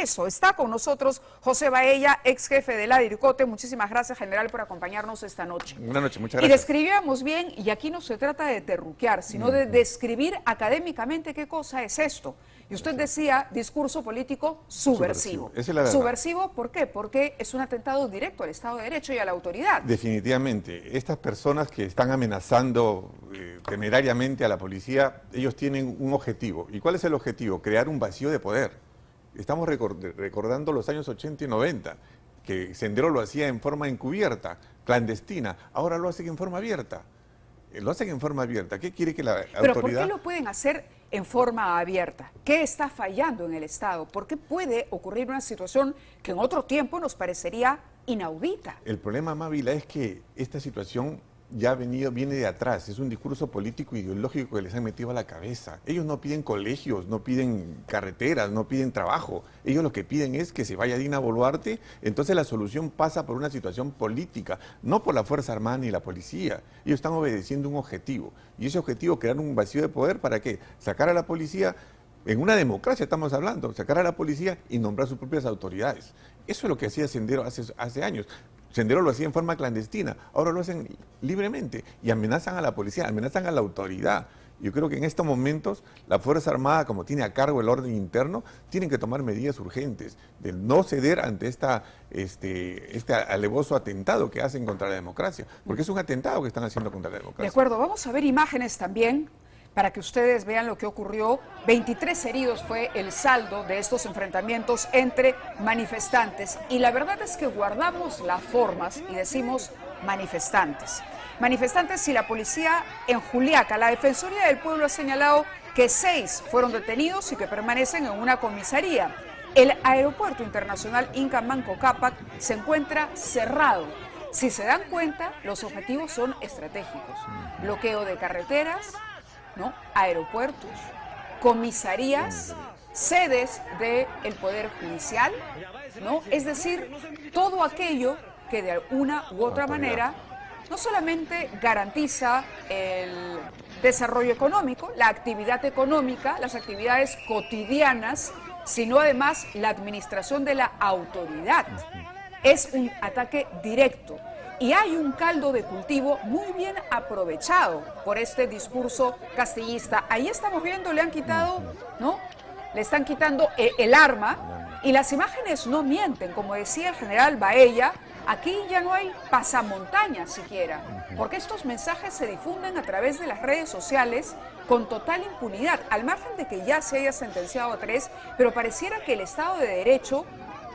Eso, está con nosotros José Baella, ex jefe de la DIRCOTE. Muchísimas gracias, general, por acompañarnos esta noche. Buenas noches, muchas gracias. Y describíamos bien, y aquí no se trata de terruquear, sino de describir académicamente qué cosa es esto. Y usted decía discurso político subversivo. Esa es la verdad. ¿Subversivo por qué? Porque es un atentado directo al Estado de Derecho y a la autoridad. Definitivamente. Estas personas que están amenazando temerariamente a la policía, ellos tienen un objetivo. ¿Y cuál es el objetivo? Crear un vacío de poder. Estamos recordando los años 80 y 90, que Sendero lo hacía en forma encubierta, clandestina. Ahora lo hacen en forma abierta. Lo hacen en forma abierta. ¿Qué quiere que la autoridad...? ¿Pero por qué lo pueden hacer en forma abierta? ¿Qué está fallando en el Estado? ¿Por qué puede ocurrir una situación que en otro tiempo nos parecería inaudita? El problema, Mávila, es que esta situación ya viene de atrás. Es un discurso político ideológico que les han metido a la cabeza. Ellos no piden colegios, no piden carreteras, no piden trabajo. Ellos lo que piden es que se vaya Dina Boluarte. Entonces la solución pasa por una situación política, no por la Fuerza Armada ni la policía. Ellos están obedeciendo un objetivo. Y ese objetivo, crear un vacío de poder, ¿para qué? Sacar a la policía, en una democracia estamos hablando, sacar a la policía y nombrar sus propias autoridades. Eso es lo que hacía Sendero hace años. Sendero lo hacía en forma clandestina, ahora lo hacen libremente y amenazan a la policía, amenazan a la autoridad. Yo creo que en estos momentos la Fuerza Armada, como tiene a cargo el orden interno, tienen que tomar medidas urgentes de no ceder ante este alevoso atentado que hacen contra la democracia, porque es un atentado que están haciendo contra la democracia. De acuerdo, vamos a ver imágenes también para que ustedes vean lo que ocurrió. 23 heridos fue el saldo de estos enfrentamientos entre manifestantes. Y la verdad es que guardamos las formas y decimos manifestantes. Manifestantes y la policía en Juliaca. La Defensoría del Pueblo ha señalado que 6 fueron detenidos y que permanecen en una comisaría. El aeropuerto internacional Inca Manco Cápac se encuentra cerrado. Si se dan cuenta, los objetivos son estratégicos. Bloqueo de carreteras, ¿no? Aeropuertos, comisarías, sedes del Poder Judicial, ¿no? Es decir, todo aquello que de una u otra manera no solamente garantiza el desarrollo económico, la actividad económica, las actividades cotidianas, sino además la administración de la autoridad. Es un ataque directo. Y hay un caldo de cultivo muy bien aprovechado por este discurso castillista. Ahí estamos viendo, le han quitado, ¿no? Le están quitando el arma y las imágenes no mienten. Como decía el general Baella, aquí ya no hay pasamontañas siquiera, porque estos mensajes se difunden a través de las redes sociales con total impunidad, al margen de que ya se haya sentenciado a 3, pero pareciera que el Estado de Derecho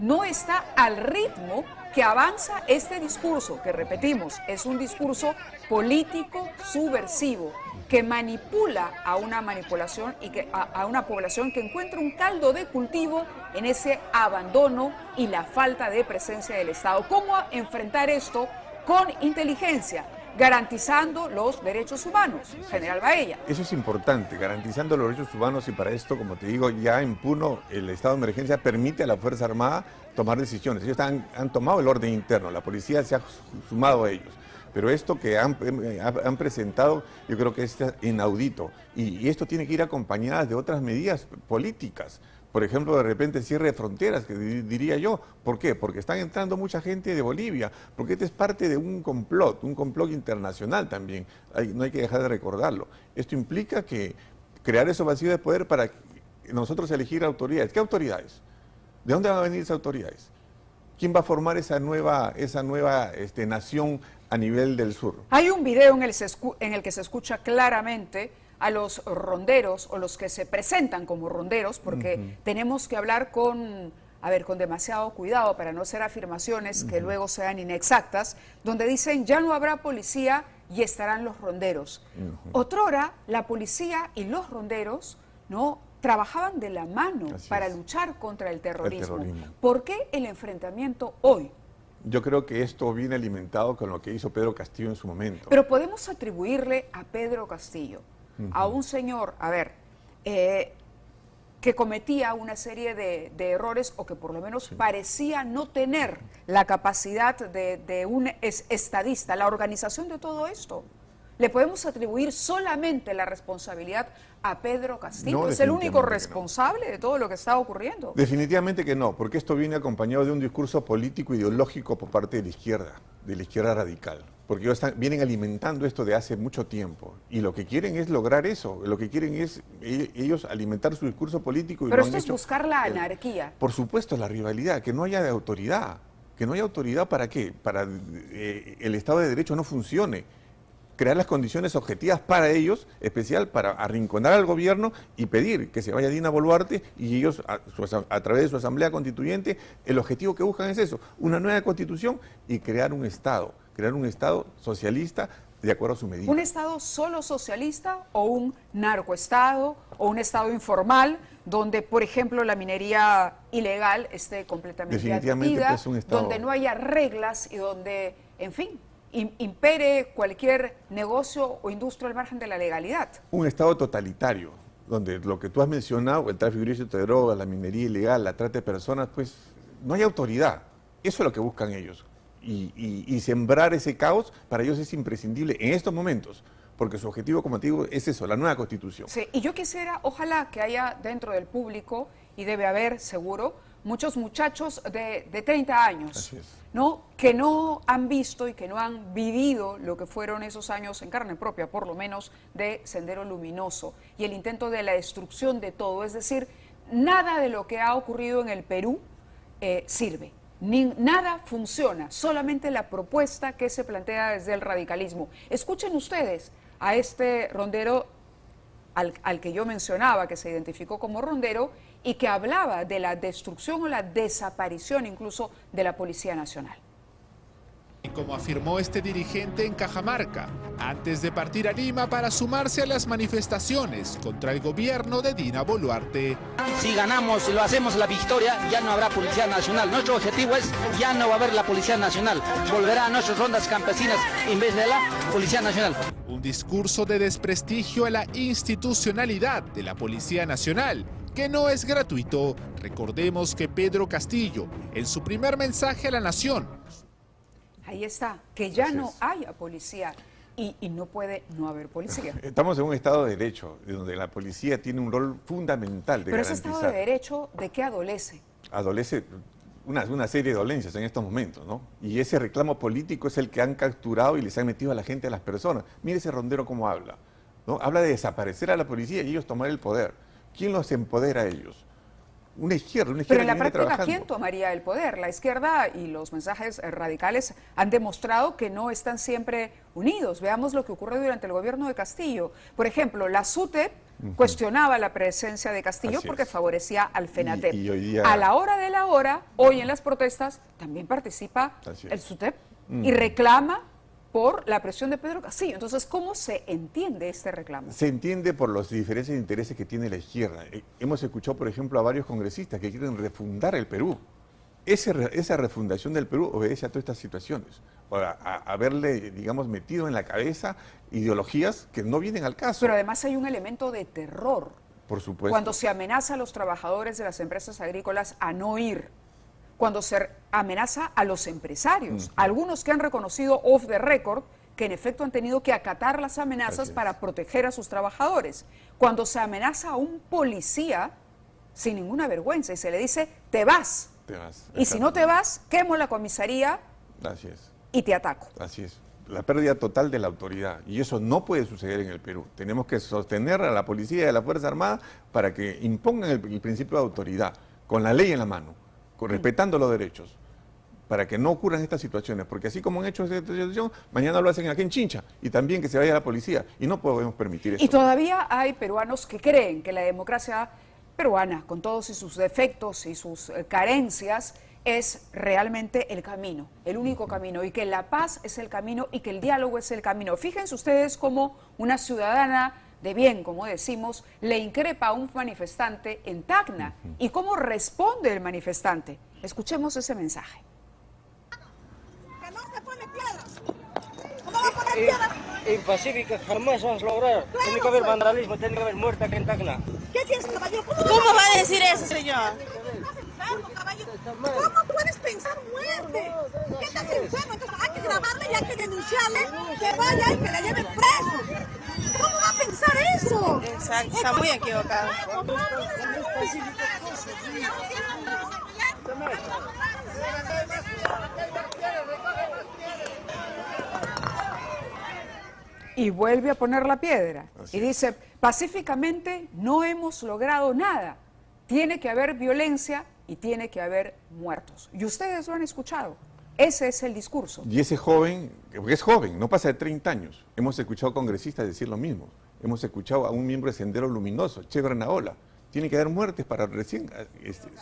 no está al ritmo que avanza este discurso, que repetimos, es un discurso político subversivo, que manipula a una manipulación y a una población que encuentra un caldo de cultivo en ese abandono y la falta de presencia del Estado. ¿Cómo enfrentar esto con inteligencia? Garantizando los derechos humanos, general Baella. Eso es importante, garantizando los derechos humanos, y para esto, como te digo, ya en Puno el estado de emergencia permite a la Fuerza Armada tomar decisiones. Ellos han tomado el orden interno, la policía se ha sumado a ellos. Pero esto que han presentado, yo creo que es inaudito. Y esto tiene que ir acompañado de otras medidas políticas. Por ejemplo, de repente cierre de fronteras, que diría yo. ¿Por qué? Porque están entrando mucha gente de Bolivia, porque este es parte de un complot internacional también. No hay que dejar de recordarlo. Esto implica que crear esos vacíos de poder para nosotros elegir autoridades. ¿Qué autoridades? ¿De dónde van a venir esas autoridades? ¿Quién va a formar esa nueva nación a nivel del sur? Hay un video en el que se escucha claramente a los ronderos o los que se presentan como ronderos, porque tenemos que hablar con demasiado cuidado para no hacer afirmaciones que luego sean inexactas, donde dicen ya no habrá policía y estarán los ronderos. Otrora, la policía y los ronderos, ¿no?, trabajaban de la mano para luchar contra el terrorismo. ¿Por qué el enfrentamiento hoy? Yo creo que esto viene alimentado con lo que hizo Pedro Castillo en su momento. Pero podemos atribuirle a Pedro Castillo, a un señor, que cometía una serie de errores o que por lo menos parecía no tener la capacidad de un estadista, la organización de todo esto. ¿Le podemos atribuir solamente la responsabilidad a Pedro Castillo? No, ¿Es el único definitivamente responsable de todo lo que está ocurriendo? Definitivamente que no, porque esto viene acompañado de un discurso político ideológico por parte de la izquierda radical. Porque ellos vienen alimentando esto de hace mucho tiempo. Y lo que quieren es lograr eso. Lo que quieren es ellos alimentar su discurso político. Pero esto es buscar la anarquía. Por supuesto, la rivalidad, que no haya autoridad. ¿Que no haya autoridad para qué? Para el Estado de Derecho no funcione. Crear las condiciones objetivas para ellos, especial para arrinconar al gobierno y pedir que se vaya Dina Boluarte y ellos, a través de su asamblea constituyente, el objetivo que buscan es eso, una nueva constitución y crear un Estado socialista de acuerdo a su medida. ¿Un Estado solo socialista o un narcoestado o un Estado informal donde, por ejemplo, la minería ilegal esté completamente Definitivamente, admitida, pues, un Estado... donde no haya reglas y donde, en fin, impere cualquier negocio o industria al margen de la legalidad? Un Estado totalitario, donde lo que tú has mencionado, el tráfico ilícito de drogas, la minería ilegal, la trata de personas, pues no hay autoridad. Eso es lo que buscan ellos. Y sembrar ese caos para ellos es imprescindible en estos momentos, porque su objetivo, como te digo, es eso, la nueva Constitución. Sí, y yo quisiera, ojalá que haya dentro del público, y debe haber seguro, muchos muchachos de 30 años, ¿no? Que no han visto y que no han vivido lo que fueron esos años en carne propia, por lo menos, de Sendero Luminoso y el intento de la destrucción de todo. Es decir, nada de lo que ha ocurrido en el Perú sirve. Nada funciona, solamente la propuesta que se plantea desde el radicalismo. Escuchen ustedes a este rondero al que yo mencionaba, que se identificó como rondero y que hablaba de la destrucción o la desaparición incluso de la Policía Nacional. Como afirmó este dirigente en Cajamarca, antes de partir a Lima para sumarse a las manifestaciones contra el gobierno de Dina Boluarte. Si ganamos y lo hacemos la victoria, ya no habrá Policía Nacional. Nuestro objetivo es, ya no va a haber la Policía Nacional. Volverá a nuestras rondas campesinas en vez de la Policía Nacional. Un discurso de desprestigio a la institucionalidad de la Policía Nacional, que no es gratuito. Recordemos que Pedro Castillo, en su primer mensaje a la nación, ahí está, que ya no haya policía y no puede no haber policía. Estamos en un Estado de Derecho, donde la policía tiene un rol fundamental de garantizar. Pero ese Estado de Derecho, ¿de qué adolece? Adolece una serie de dolencias en estos momentos, ¿no? Y ese reclamo político es el que han capturado y les han metido a la gente, a las personas. Mire ese rondero cómo habla, ¿no? Habla de desaparecer a la policía y ellos tomar el poder. ¿Quién los empodera a ellos? Una izquierda Pero en la que viene práctica, trabajando. ¿quién tomaría el poder? La izquierda y los mensajes radicales han demostrado que no están siempre unidos. Veamos lo que ocurrió durante el gobierno de Castillo. Por ejemplo, la SUTEP cuestionaba la presencia de Castillo porque favorecía al FENATEP. Y hoy día... A la hora de la hora, hoy en las protestas, también participa el SUTEP y reclama por la presión de Pedro Castillo. Entonces, ¿cómo se entiende este reclamo? Se entiende por las diferencias de intereses que tiene la izquierda. Hemos escuchado, por ejemplo, a varios congresistas que quieren refundar el Perú. Esa refundación del Perú obedece a todas estas situaciones, a haberle, digamos, metido en la cabeza ideologías que no vienen al caso. Pero además hay un elemento de terror. Por supuesto. Cuando se amenaza a los trabajadores de las empresas agrícolas a no ir, cuando se amenaza a los empresarios, algunos que han reconocido off the record que en efecto han tenido que acatar las amenazas para proteger a sus trabajadores, cuando se amenaza a un policía sin ninguna vergüenza y se le dice, te vas, y si no te vas, quemo la comisaría y te ataco. Así es, la pérdida total de la autoridad, y eso no puede suceder en el Perú. Tenemos que sostener a la policía y a la Fuerza Armada para que impongan el principio de autoridad, con la ley en la mano, respetando los derechos, para que no ocurran estas situaciones, porque así como han hecho esta situación, mañana lo hacen aquí en Chincha, y también que se vaya la policía, y no podemos permitir eso. Y todavía hay peruanos que creen que la democracia peruana, con todos sus defectos y sus carencias, es realmente el camino, el único camino, y que la paz es el camino y que el diálogo es el camino. Fíjense ustedes cómo una ciudadana de bien, como decimos, le increpa a un manifestante en Tacna. ¿Y cómo responde el manifestante? Escuchemos ese mensaje. Que no se pone piedras. ¿Cómo va a poner piedras? En Pacífica jamás vamos a lograr. Claro, Tiene que haber vandalismo, tiene que haber muerte aquí en Tacna. ¿Qué tienes, caballero? ¿Cómo va a decir eso, señor? ¿Cómo puedes pensar muerte? ¿Qué estás enfermo? Entonces hay que grabarle y hay que denunciarle que vaya y que le lleven preso. está muy equivocado. Y vuelve a poner la piedra. Así Y dice, pacíficamente no hemos logrado nada. Tiene que haber violencia y tiene que haber muertos. Y ustedes lo han escuchado. Ese es el discurso. Y ese joven, porque es joven, no pasa de 30 años. Hemos escuchado congresistas decir lo mismo. Hemos escuchado a un miembro de Sendero Luminoso, Che Bernaola. Tiene que haber muertes para recién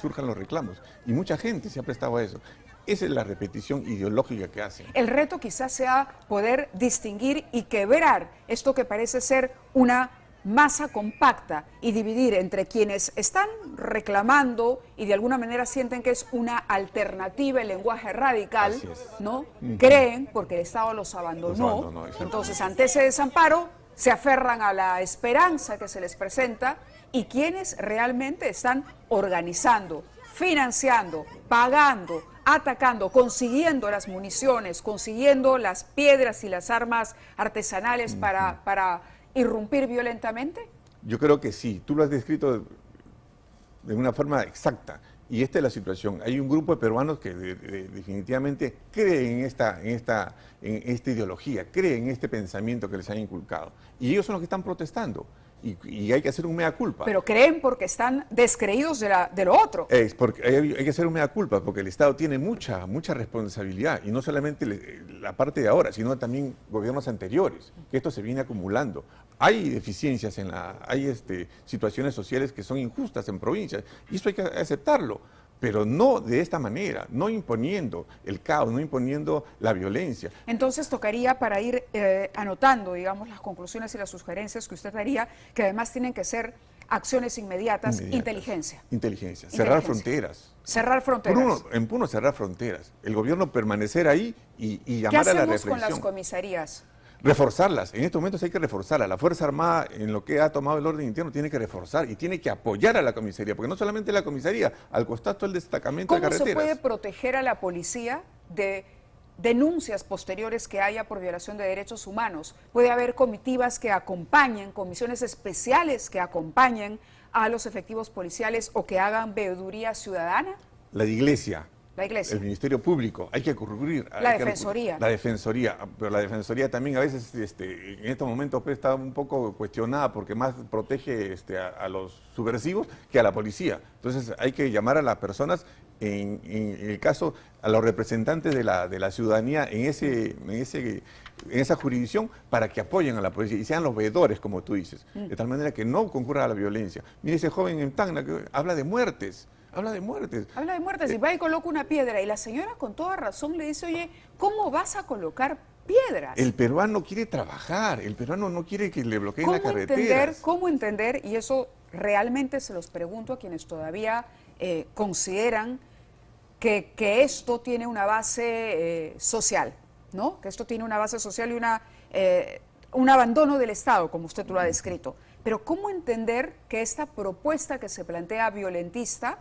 surjan los reclamos. Y mucha gente se ha prestado a eso. Esa es la repetición ideológica que hacen. El reto quizás sea poder distinguir y quebrar esto que parece ser una masa compacta y dividir entre quienes están reclamando y de alguna manera sienten que es una alternativa el lenguaje radical, Así es. ¿no? Creen, porque el Estado los abandonó, entonces ante ese desamparo se aferran a la esperanza que se les presenta, y quienes realmente están organizando, financiando, pagando, atacando, consiguiendo las municiones, consiguiendo las piedras y las armas artesanales para irrumpir violentamente? Yo creo que sí, tú lo has descrito de una forma exacta. Y esta es la situación. Hay un grupo de peruanos que definitivamente creen en esta ideología, creen en este pensamiento que les han inculcado. Y ellos son los que están protestando. Y hay que hacer un mea culpa. Pero creen porque están descreídos de lo otro. Es porque hay que hacer un mea culpa, porque el Estado tiene mucha responsabilidad, y no solamente la parte de ahora, sino también gobiernos anteriores, que esto se viene acumulando. Hay deficiencias hay situaciones sociales que son injustas en provincias, y eso hay que aceptarlo, pero no de esta manera, no imponiendo el caos, no imponiendo la violencia. Entonces tocaría, para ir anotando, digamos, las conclusiones y las sugerencias que usted haría, que además tienen que ser acciones inmediatas. Inteligencia. Cerrar fronteras. Cerrar fronteras. En Puno cerrar fronteras. El gobierno permanecer ahí y llamar a la reflexión. ¿Qué hacemos con las comisarías? Reforzarlas. En estos momentos hay que reforzarlas. La Fuerza Armada, en lo que ha tomado el orden interno, tiene que reforzar y tiene que apoyar a la comisaría, porque no solamente la comisaría, al costado el destacamento de carreteras. ¿Cómo se puede proteger a la policía de denuncias posteriores que haya por violación de derechos humanos? ¿Puede haber comitivas que acompañen, comisiones especiales que acompañen a los efectivos policiales o que hagan veeduría ciudadana? La iglesia. La iglesia. El Ministerio Público, hay que recurrir. La Defensoría. La Defensoría, pero la Defensoría también a veces en estos momentos está un poco cuestionada porque más protege a los subversivos que a la policía. Entonces hay que llamar a las personas, en el caso, a los representantes de la ciudadanía en esa jurisdicción, para que apoyen a la policía y sean los veedores, como tú dices, de tal manera que no concurra a la violencia. Mire ese joven en Tacna que habla de muertes. Habla de muertes. Habla de muertes y va y coloca una piedra. Y la señora con toda razón le dice, oye, ¿cómo vas a colocar piedras? El peruano quiere trabajar, el peruano no quiere que le bloqueen la carretera. ¿Cómo entender? Y eso realmente se los pregunto a quienes todavía consideran que esto tiene una base social, ¿no? Que esto tiene una base social y un abandono del Estado, como usted lo ha descrito. Pero ¿cómo entender que esta propuesta que se plantea violentista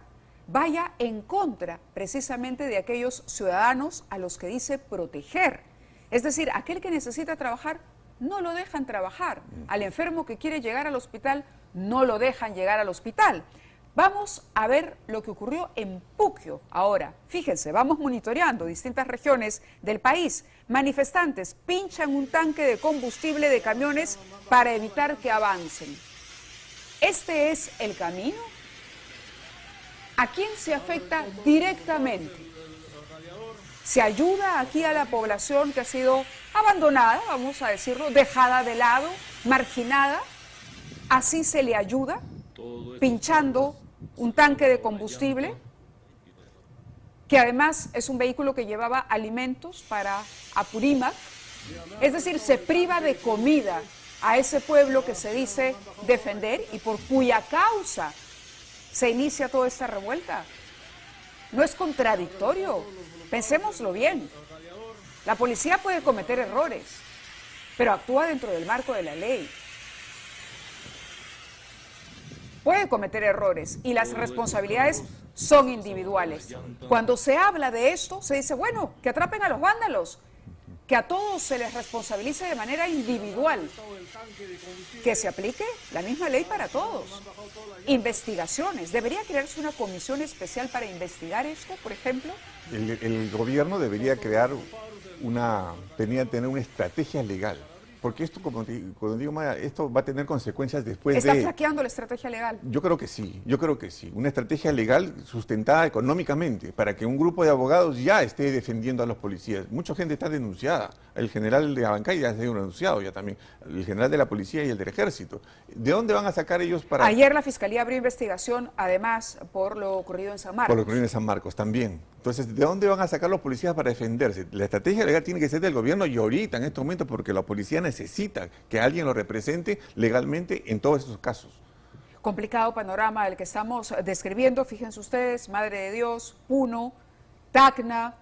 vaya en contra precisamente de aquellos ciudadanos a los que dice proteger? Es decir, aquel que necesita trabajar, no lo dejan trabajar. Al enfermo que quiere llegar al hospital, no lo dejan llegar al hospital. Vamos a ver lo que ocurrió en Puquio ahora. Fíjense, vamos monitoreando distintas regiones del país. Manifestantes pinchan un tanque de combustible de camiones para evitar que avancen. ¿Este es el camino? ¿A quién se afecta directamente? ¿Se ayuda aquí a la población que ha sido abandonada, vamos a decirlo, dejada de lado, marginada? ¿Así se le ayuda? Pinchando un tanque de combustible, que además es un vehículo que llevaba alimentos para Apurímac. Es decir, se priva de comida a ese pueblo que se dice defender y por cuya causa se inicia toda esta revuelta. ¿No es contradictorio? Pensémoslo bien. La policía puede cometer errores, pero actúa dentro del marco de la ley. Puede cometer errores y las responsabilidades son individuales. Cuando se habla de esto, se dice, bueno, que atrapen a los vándalos. que a todos se les responsabilice de manera individual, que se aplique la misma ley para todos. Investigaciones, ¿debería crearse una comisión especial para investigar esto, por ejemplo? El gobierno debería crear tener una estrategia legal. Porque esto, como digo, Maya, esto va a tener consecuencias después ¿Está flaqueando la estrategia legal? Yo creo que sí. Una estrategia legal sustentada económicamente para que un grupo de abogados ya esté defendiendo a los policías. Mucha gente está denunciada. El general de Abancay ya ha sido denunciado ya también. El general de la policía y el del ejército. ¿De dónde van a sacar ellos para...? Ayer la Fiscalía abrió investigación, además, por lo ocurrido en San Marcos. Por lo ocurrido en San Marcos también. Entonces, ¿de dónde van a sacar los policías para defenderse? La estrategia legal tiene que ser del gobierno y ahorita, en estos momentos, porque la policía necesita que alguien lo represente legalmente en todos esos casos. Complicado panorama el que estamos describiendo. Fíjense ustedes, Madre de Dios, Puno, Tacna,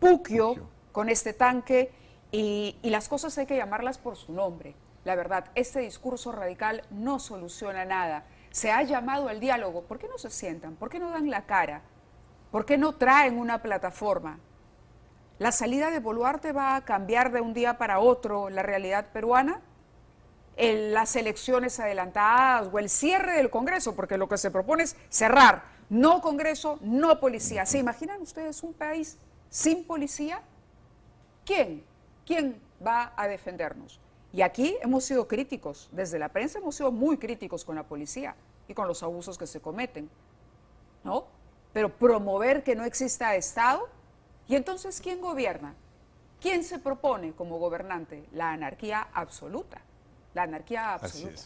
Puquio, con este tanque. Y las cosas hay que llamarlas por su nombre. La verdad, este discurso radical no soluciona nada. Se ha llamado al diálogo. ¿Por qué no se sientan? ¿Por qué no dan la cara? ¿Por qué no traen una plataforma? ¿La salida de Boluarte va a cambiar de un día para otro la realidad peruana? ¿Las elecciones adelantadas o el cierre del Congreso? Porque lo que se propone es cerrar. No Congreso, no policía. ¿Se imaginan ustedes un país sin policía? ¿Quién va a defendernos? Y aquí hemos sido críticos. Desde la prensa hemos sido muy críticos con la policía y con los abusos que se cometen, ¿no? Pero promover que no exista Estado, ¿y entonces quién gobierna? ¿Quién se propone como gobernante? La anarquía absoluta. La anarquía absoluta.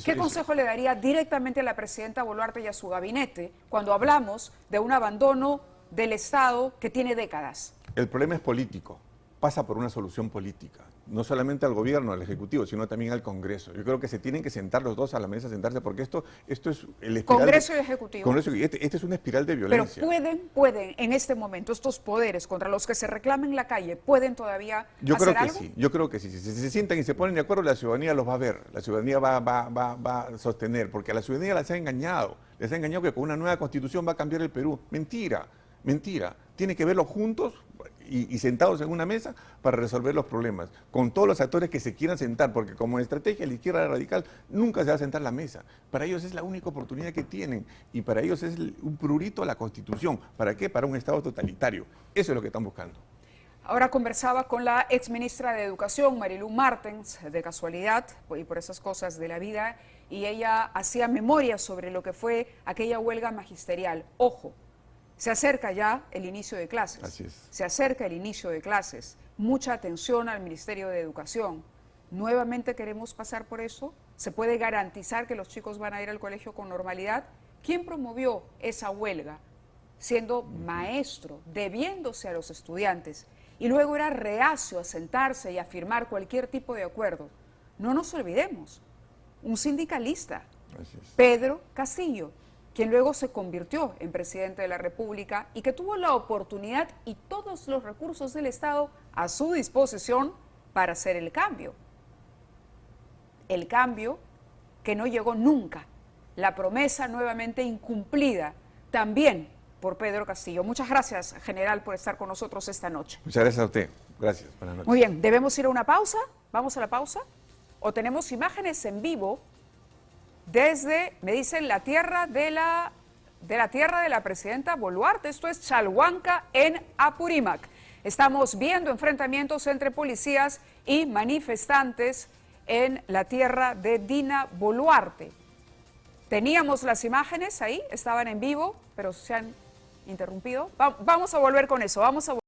¿Qué consejo le daría directamente a la presidenta Boluarte y a su gabinete cuando hablamos de un abandono del Estado que tiene décadas? El problema es político. Pasa por una solución política, no solamente al gobierno, al Ejecutivo, sino también al Congreso. Yo creo que se tienen que sentar los dos a la mesa, sentarse, porque esto es el espiral Congreso y Ejecutivo. Congreso, este es una espiral de violencia. Pero pueden en este momento, estos poderes contra los que se reclama en la calle, ¿pueden todavía hacer algo? Yo creo que sí. Si se sientan y se ponen de acuerdo, la ciudadanía los va a ver, la ciudadanía va a sostener, porque a la ciudadanía les ha engañado que con una nueva constitución va a cambiar el Perú. Mentira. Tiene que verlos juntos y sentados en una mesa para resolver los problemas, con todos los actores que se quieran sentar, porque como estrategia la izquierda radical nunca se va a sentar a la mesa. Para ellos es la única oportunidad que tienen y para ellos es un prurito a la Constitución. ¿Para qué? Para un Estado totalitario. Eso es lo que están buscando. Ahora conversaba con la exministra de Educación, Marilu Martens, de casualidad, y por esas cosas de la vida, y ella hacía memoria sobre lo que fue aquella huelga magisterial. Ojo, se acerca ya el inicio de clases. Así es. Se acerca el inicio de clases. Mucha atención al Ministerio de Educación. ¿Nuevamente queremos pasar por eso? ¿Se puede garantizar que los chicos van a ir al colegio con normalidad? ¿Quién promovió esa huelga? Siendo maestro, debiéndose a los estudiantes, y luego era reacio a sentarse y a firmar cualquier tipo de acuerdo. No nos olvidemos, un sindicalista, Pedro Castillo, quien luego se convirtió en presidente de la República y que tuvo la oportunidad y todos los recursos del Estado a su disposición para hacer el cambio. El cambio que no llegó nunca, la promesa nuevamente incumplida, también por Pedro Castillo. Muchas gracias, general, por estar con nosotros esta noche. Muchas gracias a usted. Gracias. Buenas noches. Muy bien, ¿debemos ir a una pausa? ¿Vamos a la pausa? ¿O tenemos imágenes en vivo desde, me dicen, la tierra de la presidenta Boluarte? Esto es Chalhuanca, en Apurímac. Estamos viendo enfrentamientos entre policías y manifestantes en la tierra de Dina Boluarte. Teníamos las imágenes ahí, estaban en vivo, pero se han interrumpido. Vamos a volver con eso,